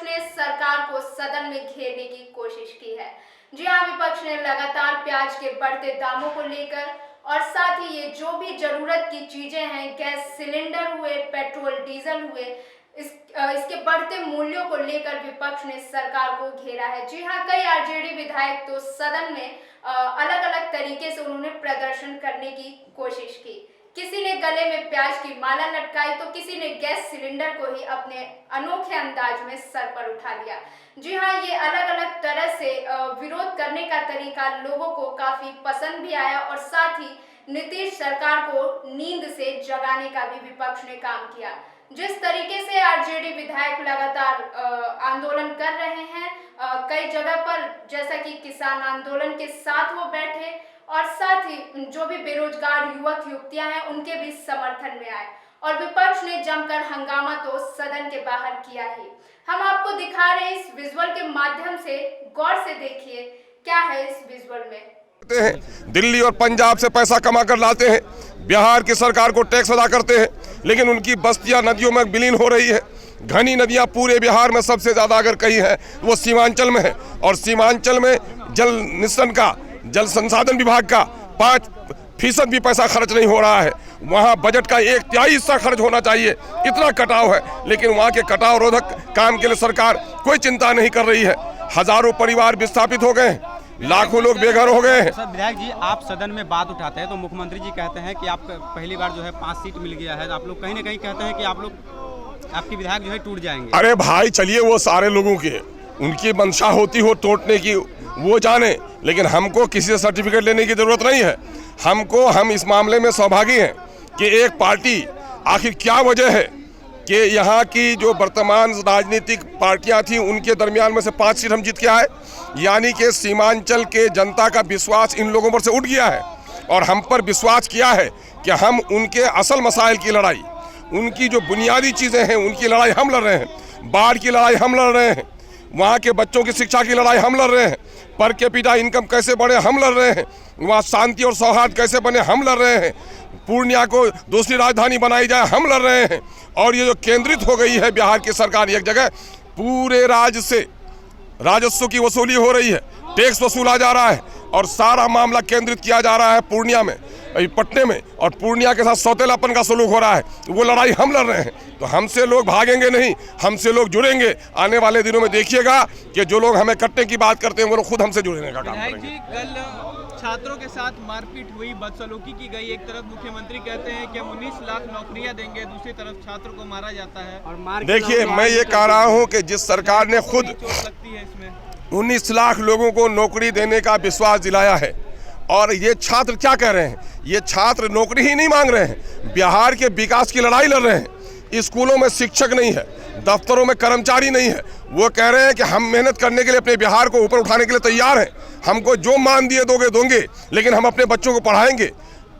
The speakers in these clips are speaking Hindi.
ने सरकार को सदन में घेरने की कोशिश की है। जी हाँ, विपक्ष ने लगातार प्याज के बढ़ते दामों को लेकर और साथ ही ये जो भी जरूरत की चीजें हैं, गैस सिलेंडर हुए, पेट्रोल डीजल हुए, इसके बढ़ते मूल्यों को लेकर विपक्ष ने सरकार को घेरा है। जी हाँ, कई आरजेडी विधायक तो सदन में अलग अलग तरीके से उन्होंने प्रदर्शन करने की कोशिश की। किसी ने गले में प्याज की माला लटकाई तो किसी ने गैस सिलेंडर को ही अपने अनोखे अंदाज में सर पर उठा लिया। जी हाँ, ये अलग अलग तरह से विरोध करने का तरीका लोगों को काफी पसंद भी आया और साथ ही नीतीश सरकार को नींद से जगाने का भी विपक्ष ने काम किया। जिस तरीके से आरजेडी विधायक लगातार आंदोलन कर रहे हैं, कई जगह पर जैसा कि किसान आंदोलन के साथ वो बैठे और साथ ही जो भी बेरोजगार युवक युवतियां हैं उनके भी समर्थन में आए और विपक्ष ने जमकर हंगामा तो सदन के बाहर किया ही। हम आपको दिखा रहे हैं इस विजुअल के माध्यम से, गौर से देखिए क्या है इस विजुअल में। दिल्ली और पंजाब से पैसा कमा कर लाते हैं, बिहार की सरकार को टैक्स अदा करते हैं, लेकिन उनकी बस्तियां नदियों में विलीन हो रही है। घनी नदियां पूरे बिहार में सबसे ज्यादा अगर कहीं है वो सीमांचल में है और सीमांचल में जल निस्सरण का, जल संसाधन विभाग का 5% भी पैसा खर्च नहीं हो रहा है। वहाँ बजट का 1/3 हिस्सा खर्च होना चाहिए, इतना कटाव है, लेकिन वहाँ के कटाव रोधक काम के लिए सरकार कोई चिंता नहीं कर रही है। हजारों परिवार विस्थापित हो गए हैं, लाखों लोग बेघर हो गए हैं। सर, विधायक जी, आप सदन में बात उठाते हैं तो मुख्यमंत्री जी कहते हैं कि आप पहली बार जो है 5 सीट मिल गया है, तो आप लोग कहीं ना कहीं कहते हैं कि आप लोग, आपके विधायक जो है टूट जाएंगे। अरे भाई चलिए, वो सारे लोगों के उनकी मंशा होती हो टूटने की वो जाने, लेकिन हमको किसी से सर्टिफिकेट लेने की जरूरत नहीं है। हम इस मामले में सौभागी हैं कि एक पार्टी, आखिर क्या वजह है कि यहाँ की जो वर्तमान राजनीतिक पार्टियां थी उनके दरमियान में से 5 सीट हम जीत के आए, यानी कि सीमांचल के जनता का विश्वास इन लोगों पर से उठ गया है और हम पर विश्वास किया है कि हम उनके असल मसाइल की लड़ाई, उनकी जो बुनियादी चीज़ें हैं उनकी लड़ाई हम लड़ रहे हैं। बाढ़ की लड़ाई हम लड़ रहे हैं, वहाँ के बच्चों की शिक्षा की लड़ाई हम लड़ रहे हैं, पर कैपिटा इनकम कैसे बढ़े हम लड़ रहे हैं, वहाँ शांति और सौहार्द कैसे बने हम लड़ रहे हैं, पूर्णिया को दूसरी राजधानी बनाई जाए हम लड़ रहे हैं। और ये जो केंद्रित हो गई है बिहार की सरकार एक जगह, पूरे राज्य से राजस्व की वसूली हो रही है, टैक्स वसूला जा रहा है और सारा मामला केंद्रित किया जा रहा है पूर्णिया में, पटने में, और पूर्णिया के साथ सौतेलापन का सलूक हो रहा है। वो लड़ाई हम लड़ रहे हैं, तो हमसे लोग भागेंगे नहीं, हमसे लोग जुड़ेंगे। आने वाले दिनों में देखिएगा कि जो लोग हमें कटने की बात करते हैं वो लोग खुद हमसे जुड़ने का काम करेंगे। कल छात्रों के साथ मारपीट हुई, बदसलूकी की गई। एक तरफ मुख्यमंत्री कहते हैं कि हम 19 लाख नौकरियां देंगे, दूसरी तरफ छात्र को मारा जाता है। और देखिए, मैं ये कह रहा हूँ कि जिस सरकार ने खुद लगती है इसमें 19 लाख लोगों को नौकरी देने का विश्वास दिलाया है, और ये छात्र क्या कह रहे हैं, ये छात्र नौकरी ही नहीं मांग रहे हैं, बिहार के विकास की लड़ाई लड़ रहे हैं। स्कूलों में शिक्षक नहीं है, दफ्तरों में कर्मचारी नहीं है, वो कह रहे हैं कि हम मेहनत करने के लिए अपने बिहार को ऊपर उठाने के लिए तैयार हैं, हमको जो मान दिए दोगे, लेकिन हम अपने बच्चों को पढ़ाएंगे।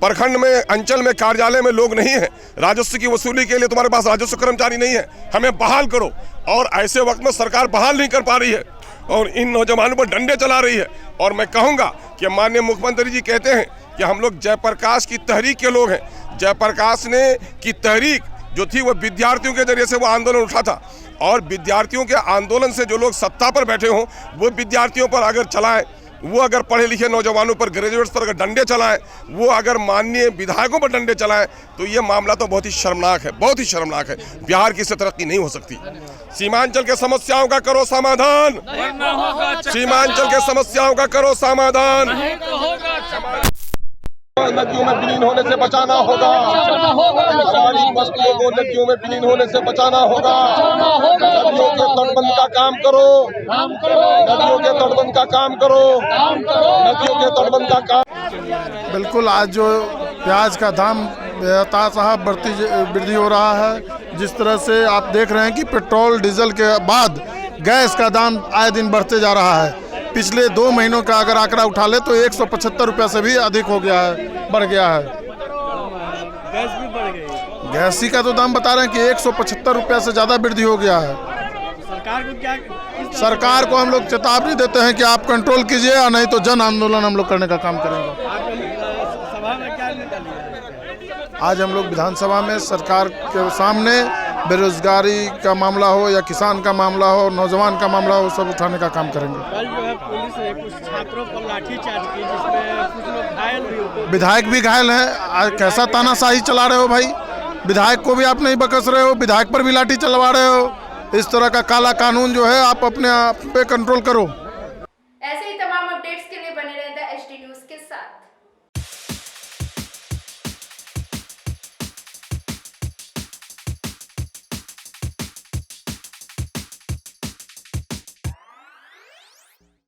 प्रखंड में, अंचल में, कार्यालय में लोग नहीं है, राजस्व की वसूली के लिए तुम्हारे पास राजस्व कर्मचारी नहीं है, हमें बहाल करो। और ऐसे वक्त में सरकार बहाल नहीं कर पा रही है और इन नौजवानों पर डंडे चला रही है। और मैं कहूँगा कि माननीय मुख्यमंत्री जी कहते हैं कि हम लोग जयप्रकाश की तहरीक के लोग हैं। जयप्रकाश ने की तहरीक जो थी वो विद्यार्थियों के जरिए से वो आंदोलन उठा था, और विद्यार्थियों के आंदोलन से जो लोग सत्ता पर बैठे हों वो विद्यार्थियों पर अगर चलाएं, वो अगर पढ़े लिखे नौजवानों पर, ग्रेजुएट्स पर अगर डंडे चलाएं, वो अगर माननीय विधायकों पर डंडे चलाएं, तो ये मामला तो बहुत ही शर्मनाक है, बहुत ही शर्मनाक है। बिहार की इससे तरक्की नहीं हो सकती। सीमांचल के समस्याओं का करो समाधान, सीमांचल के समस्याओं का करो समाधान। नदियों में विलीन होने से बचाना होगा, सारी बस्तियों को नदियों में विलीन होने से बचाना होगा। नदियों के तटबंध का काम करो, नदियों के तटबंध का काम करो, नदियों के तटबंध का काम। बिल्कुल, आज जो प्याज का दाम बेतहाशा वृद्धि हो रहा है, जिस तरह से आप देख रहे हैं कि पेट्रोल डीजल के बाद गैस का दाम आए दिन बढ़ते जा रहा है। पिछले 2 महीनों का अगर आंकड़ा उठा ले तो 175 रुपये से भी अधिक हो गया है, बढ़ गया है। गैस भी बढ़ गई, गैस का तो दाम बता रहे हैं कि 175 रुपये से ज़्यादा वृद्धि हो गया है। सरकार को क्या, सरकार को हम लोग चेतावनी देते हैं कि आप कंट्रोल कीजिए, या नहीं तो जन आंदोलन हम लोग करने का काम करेंगे। सभा में क्या निकालिए? आज हम लोग विधानसभा में सरकार के सामने बेरोजगारी का मामला हो या किसान का मामला हो, नौजवान का मामला हो, सब उठाने का काम करेंगे। कल जो है पुलिस ने कुछ छात्रों पर लाठीचार्ज की जिसमें कुछ लोग घायल भी हुए। विधायक भी घायल है। आज कैसा तानाशाही चला रहे हो भाई, विधायक को भी आप नहीं बकस रहे हो, विधायक पर भी लाठी चलवा रहे हो। इस तरह का काला कानून जो है आप अपने आप पे कंट्रोल करो।